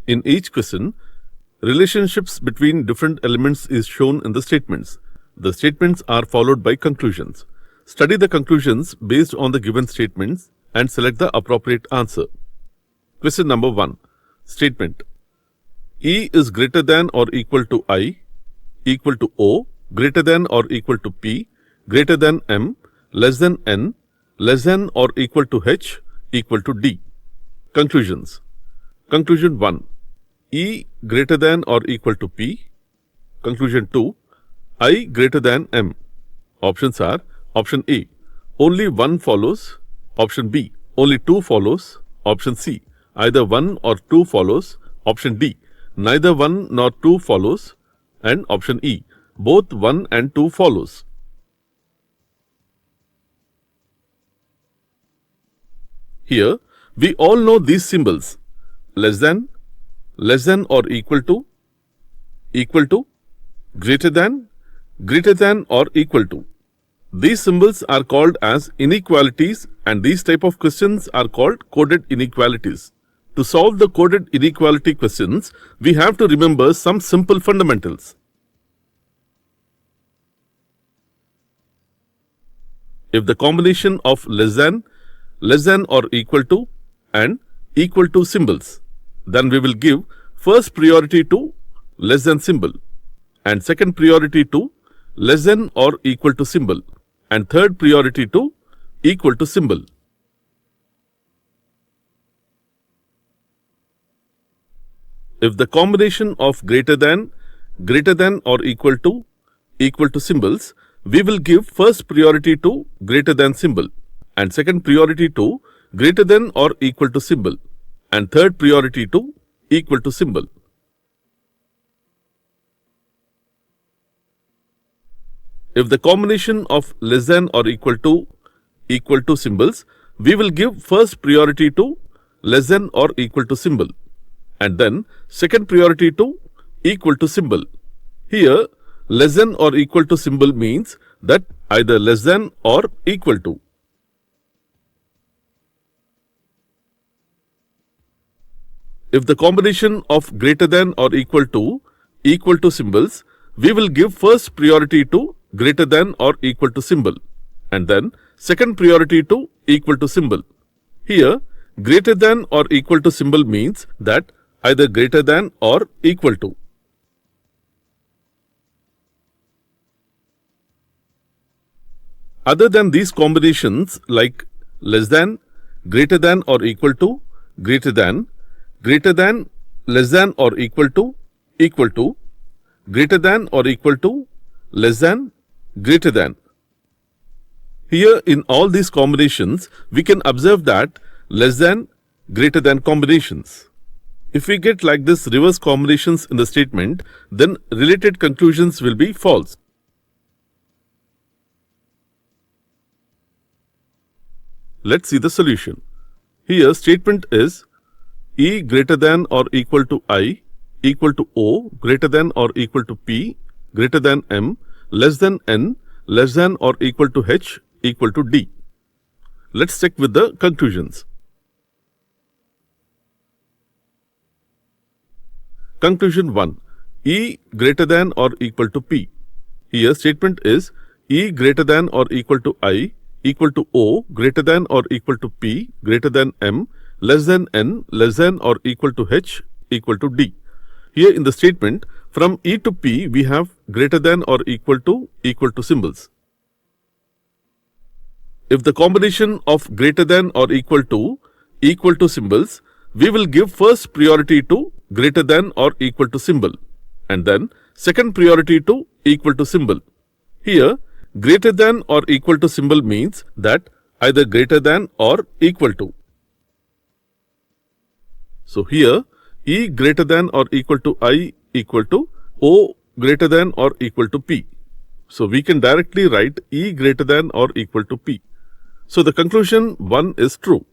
In each question, relationships between different elements is shown in the statements. The statements are followed by conclusions. Study the conclusions based on the given statements and select the appropriate answer. Question number 1. Statement. E is greater than or equal to I, equal to O, greater than or equal to P, greater than M, less than N, less than or equal to H, equal to D. Conclusions. Conclusion 1. E greater than or equal to P. Conclusion 2. I greater than M. Options are: option A, only one follows; option B, only two follows; option C, either one or two follows; option D, neither one nor two follows; and option E, both one and two follows. Here, we all know these symbols: less than or equal to, greater than or equal to. These symbols are called as inequalities, and these type of questions are called coded inequalities. To solve the coded inequality questions, we have to remember some simple fundamentals. If the combination of less than or equal to and equal to symbols, then we will give first priority to less than symbol, and second priority to less than or equal to symbol, and third priority to equal to symbol. If the combination of greater than or equal to symbols, we will give first priority to greater than symbol, and second priority to greater than or equal to symbol, and third priority to equal to symbol. If the combination of less than or equal to symbols, we will give first priority to less than or equal to symbol, and then second priority to equal to symbol. Here, less than or equal to symbol means that either less than or equal to. If the combination of greater than or equal to symbols, we will give first priority to greater than or equal to symbol, and then second priority to equal to symbol. Here, greater than or equal to symbol means that either greater than or equal to. Other than these combinations like less than, greater than or equal to, greater than, less than or equal to, greater than or equal to, less than, greater than. Here in all these combinations, we can observe that less than, greater than combinations. If we get like this reverse combinations in the statement, then related conclusions will be false. Let's see the solution. Here statement is E greater than or equal to I, equal to O, greater than or equal to P, greater than M, less than N, less than or equal to H, equal to D. Let's check with the conclusions. Conclusion 1. E greater than or equal to P. Here statement is E greater than or equal to I, equal to O, greater than or equal to P, greater than M, less than N, less than or equal to H, equal to D. Here in the statement, from E to P, we have greater than or equal to symbols. If the combination of greater than or equal to symbols, we will give first priority to greater than or equal to symbol, and then second priority to equal to symbol. Here, greater than or equal to symbol means that either greater than or equal to. So here, E greater than or equal to I equal to O greater than or equal to P. So we can directly write E greater than or equal to P. So the conclusion 1 is true.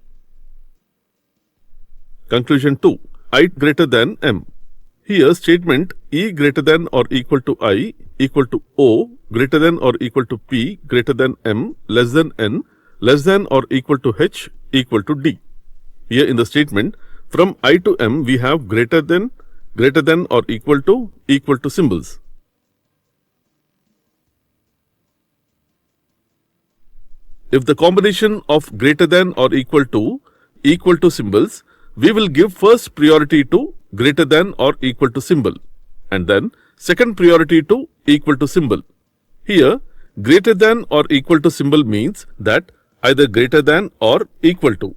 Conclusion 2. I greater than M. Here statement E greater than or equal to I equal to O greater than or equal to P greater than M less than N less than or equal to H equal to D. Here in the statement, From I to M, we have greater than or equal to symbols. If the combination of greater than or equal to symbols, we will give first priority to greater than or equal to symbol and then second priority to equal to symbol. Here, greater than or equal to symbol means that either greater than or equal to.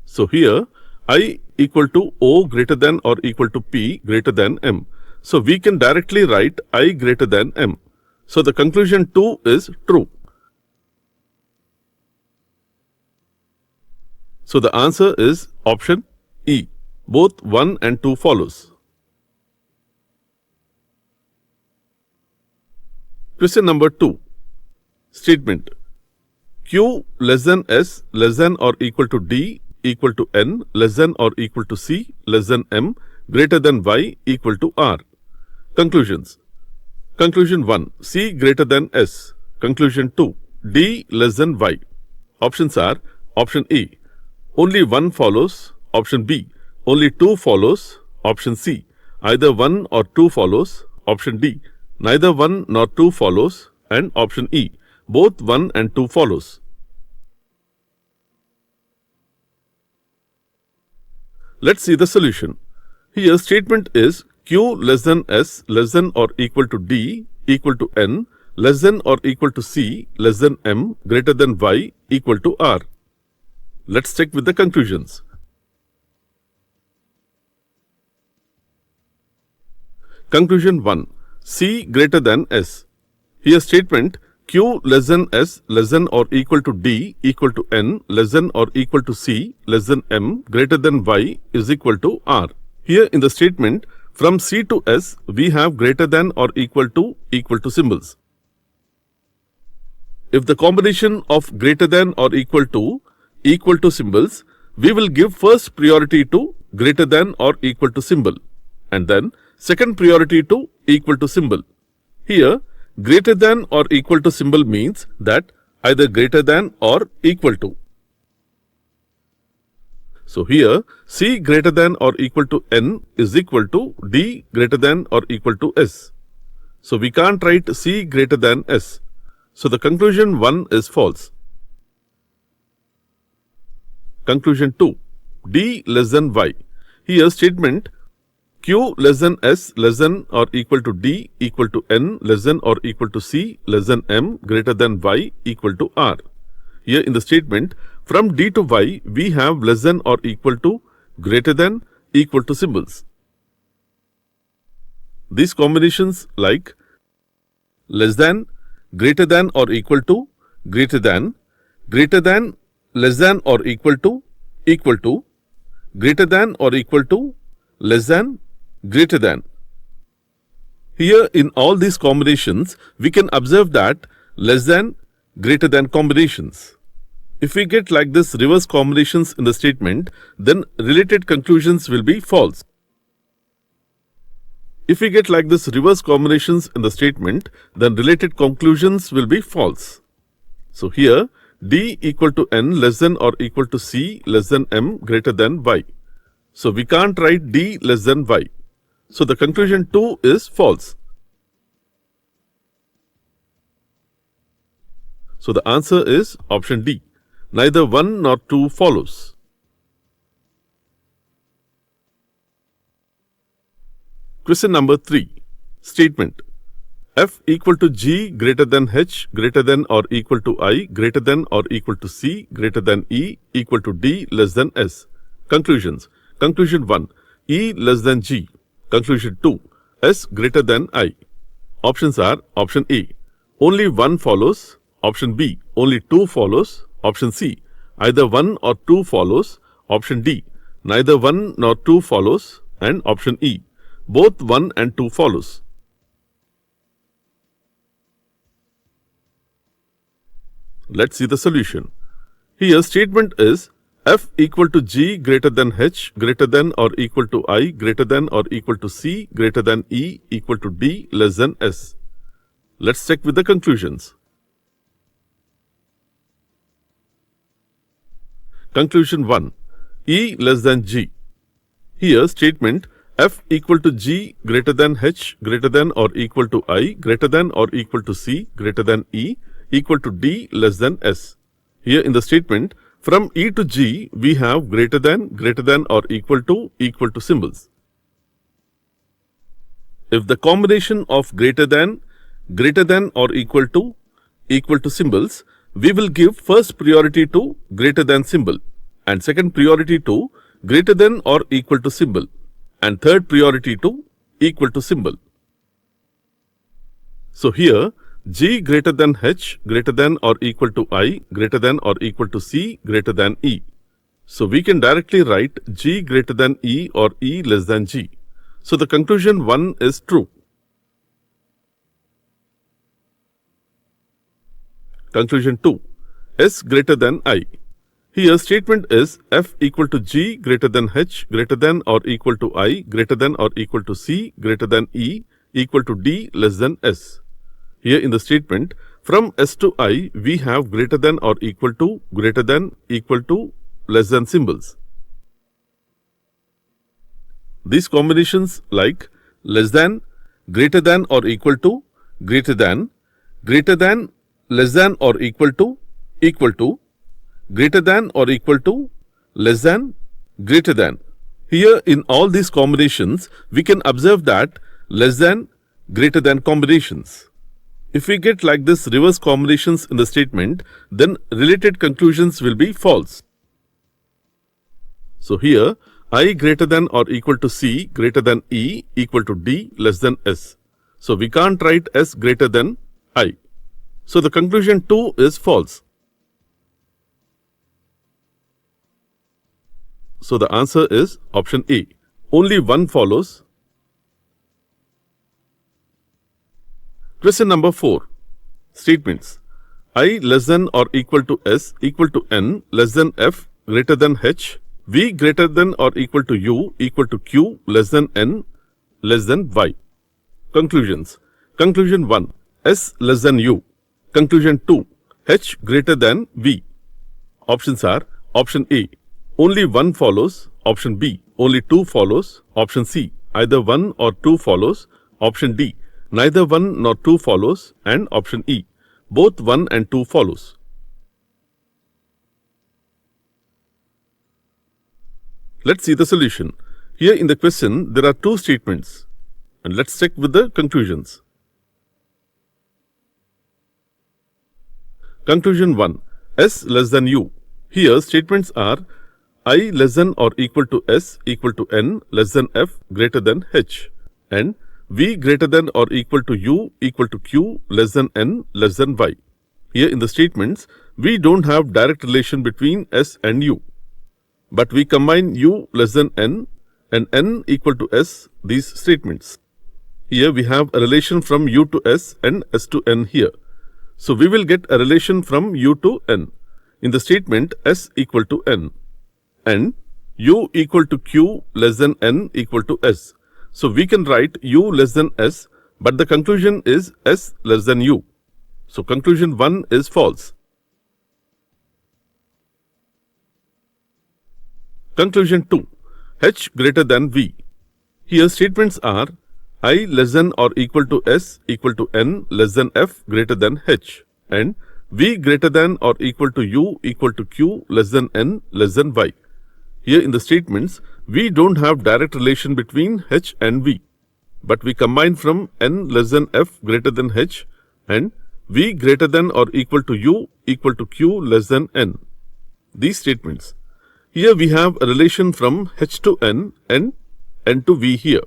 So here, I equal to O greater than or equal to P greater than M. So we can directly write I greater than M. So the conclusion 2 is true. So the answer is option E. Both 1 and 2 follows. Question number 2. Statement. Q less than S less than or equal to D equal to N less than or equal to C less than M greater than Y equal to R. Conclusions. Conclusion 1. C greater than S. Conclusion 2. D less than Y. Options are option A. Only 1 follows. Option B. Only 2 follows. Option C. Either 1 or 2 follows. Option D. Neither 1 nor 2 follows. And option E. Both 1 and 2 follows. Let's see the solution. Here statement is Q less than S less than or equal to D equal to N less than or equal to C less than M greater than Y equal to R. Let's check with the conclusions. Conclusion 1. C greater than S. Here statement Q less than S less than or equal to D equal to N less than or equal to C less than M greater than Y is equal to R. Here in the statement from C to S we have greater than or equal to symbols. If the combination of greater than or equal to symbols, we will give first priority to greater than or equal to symbol and then second priority to equal to symbol. Here greater than or equal to symbol means that either greater than or equal to. So here C greater than or equal to N is equal to D greater than or equal to S. So we can't write C greater than S. So the conclusion 1 is false. Conclusion 2. D less than Y. Here statement Q less than S less than or equal to D equal to N less than or equal to C less than M greater than Y equal to R. Here in the statement from D to Y we have less than or equal to greater than equal to symbols. These combinations like less than, greater than or equal to, greater than, less than or equal to, greater than or equal to, less than, greater than. Here in all these combinations, we can observe that less than, greater than combinations. If we get like this reverse combinations in the statement, then related conclusions will be false. If we get like this reverse combinations in the statement, then related conclusions will be false. So here, D equal to N less than or equal to C less than M greater than Y. So we can't write D less than Y. So the conclusion 2 is false. So the answer is option D. Neither 1 nor 2 follows. Question number 3. Statement. F equal to G greater than H greater than or equal to I greater than or equal to C greater than E equal to D less than S. Conclusions. Conclusion 1. E less than G. Conclusion 2. S greater than I. Options are option A. Only 1 follows. Option B. Only 2 follows. Option C. Either 1 or 2 follows. Option D. Neither 1 nor 2 follows. And option E. Both 1 and 2 follows. Let's see the solution. Here statement is F equal to G greater than H greater than or equal to I greater than or equal to C greater than E equal to D less than S. Let's check with the conclusions. Conclusion 1. E less than G. Here statement F equal to G greater than H greater than or equal to I greater than or equal to C greater than E equal to D less than S. Here in the statement from E to G we have greater than or equal to symbols. If the combination of greater than or equal to symbols, we will give first priority to greater than symbol and second priority to greater than or equal to symbol and third priority to equal to symbol. So here G greater than H greater than or equal to I greater than or equal to C greater than E. So we can directly write G greater than E or E less than G. So the conclusion 1 is true. Conclusion 2. S greater than I. Here statement is F equal to G greater than H greater than or equal to I greater than or equal to C greater than E equal to D less than S. Here in the statement from S to I we have greater than or equal to less than symbols. These combinations like less than, greater than or equal to, greater than, less than or equal to, greater than or equal to, less than, greater than. Here in all these combinations, we can observe that less than, greater than combinations. If we get like this reverse combinations in the statement, then related conclusions will be false. So here, I greater than or equal to C greater than E equal to D less than S. So we can't write S greater than I. So the conclusion 2 is false. So the answer is option A. Only one follows. Question number 4. Statements. I less than or equal to S equal to N less than F greater than H. V greater than or equal to U equal to Q less than N less than Y. Conclusions. Conclusion 1. S less than U. Conclusion 2. H greater than V. Options are option A. Only one follows. Option B. Only two follows. Option C. Either one or two follows. Option D. Neither one nor two follows. And option E. Both one and two follows. Let's see the solution. Here in the question, there are two statements. And let's check with the conclusions. Conclusion 1. S less than U. Here statements are I less than or equal to S equal to N less than F greater than H. And V greater than or equal to U equal to Q less than N less than Y. Here in the statements, we don't have direct relation between S and U. But we combine U less than N and N equal to S, these statements. Here we have a relation from U to S and S to N here. So we will get a relation from U to N. In the statement S equal to N and U equal to Q less than N equal to S. So we can write U less than S, but the conclusion is S less than U. So conclusion 1 is false. Conclusion 2. H greater than V. Here statements are I less than or equal to S equal to N less than F greater than H and V greater than or equal to U equal to Q less than N less than Y. Here in the statements, we don't have direct relation between H and V, but we combine from N less than F greater than H and V greater than or equal to U equal to Q less than N. These statements. Here we have a relation from H to N and N to V here.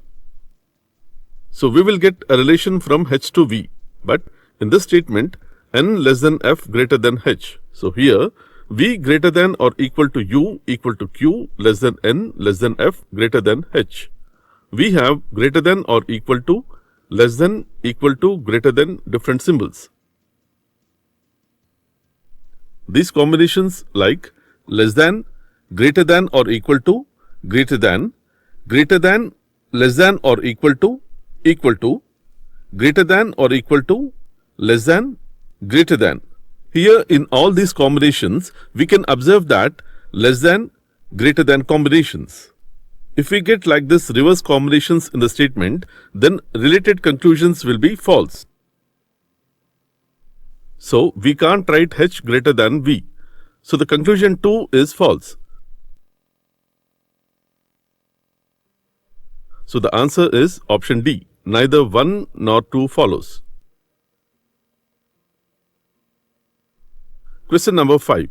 So we will get a relation from H to V, but in this statement, N less than F greater than H. So here, V greater than or equal to U equal to Q less than N less than F greater than H. We have greater than or equal to, less than, equal to, greater than different symbols. These combinations like less than, greater than or equal to, greater than, less than or equal to, greater than or equal to, less than, greater than. Here in all these combinations, we can observe that less than, greater than combinations. If we get like this reverse combinations in the statement, then related conclusions will be false. So we can't write H greater than V. So the conclusion 2 is false. So the answer is option D. Neither 1 nor 2 follows. Question number 5.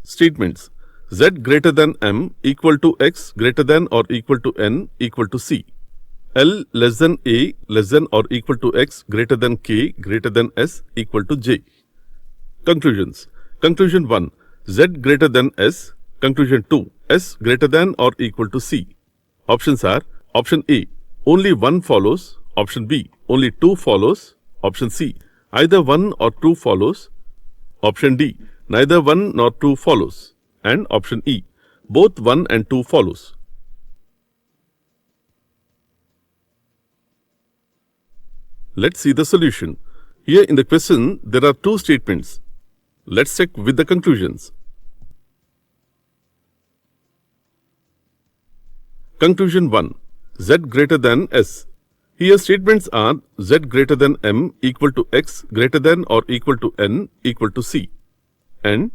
Statements. Z greater than M equal to X greater than or equal to N equal to C. L less than A less than or equal to X greater than K greater than S equal to J. Conclusions. Conclusion 1. Z greater than S. Conclusion 2. S greater than or equal to C. Options are option A. Only 1 follows. Option B. Only 2 follows. Option C. Either 1 or 2 follows. Option D. Neither 1 nor 2 follows. And option E. Both 1 and 2 follows. Let's see the solution. Here in the question, there are 2 statements. Let's check with the conclusions. Conclusion 1. Z greater than S. Here statements are Z greater than M equal to X greater than or equal to N equal to C. And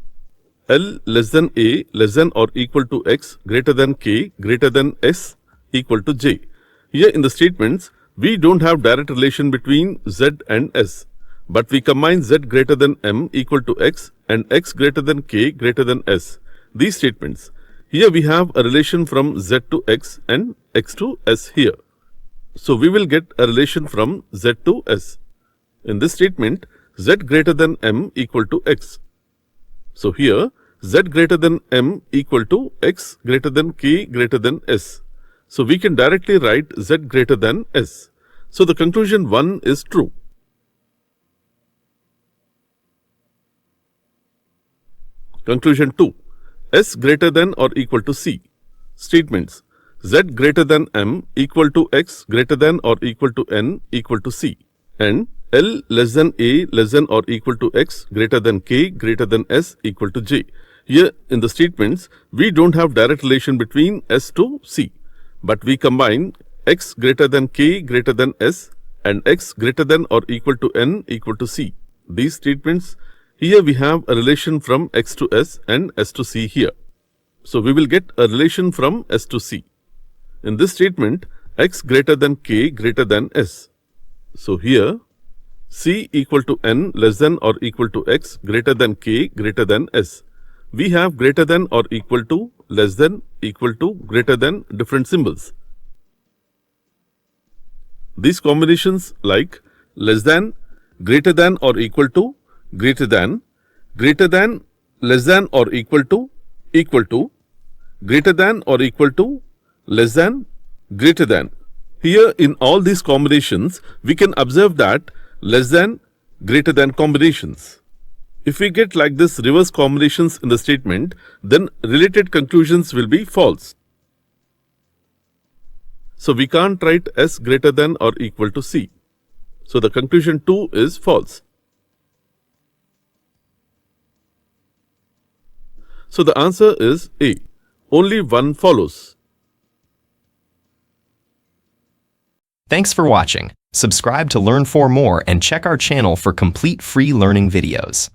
L less than A less than or equal to X greater than K greater than S equal to J. Here in the statements, we don't have direct relation between Z and S, but we combine Z greater than M equal to X and X greater than K greater than S. These statements. Here we have a relation from Z to X and X to S here. So we will get a relation from Z to S. In this statement, Z greater than M equal to X. So here, Z greater than M equal to X greater than K greater than S. So we can directly write Z greater than S. So the conclusion 1 is true. Conclusion 2. S greater than or equal to C. Statements. Z greater than M equal to X greater than or equal to N equal to C. And L less than A less than or equal to X greater than K greater than S equal to J. Here in the statements, we don't have direct relation between S to C, but we combine X greater than K greater than S and X greater than or equal to N equal to C. These statements, here we have a relation from X to S and S to C here. So we will get a relation from S to C. In this statement, X greater than K greater than S. So here, C equal to N less than or equal to X greater than K greater than S. We have greater than or equal to, less than, equal to, greater than different symbols. These combinations like less than, greater than or equal to, greater than, less than or equal to, greater than or equal to, less than, greater than. Here in all these combinations, we can observe that less than, greater than combinations. If we get like this reverse combinations in the statement, then related conclusions will be false. So we can't write S greater than or equal to C. So the conclusion 2 is false. So the answer is A. Only 1 follows. Thanks for watching. Subscribe to learn 4 more and check our channel for complete free learning videos.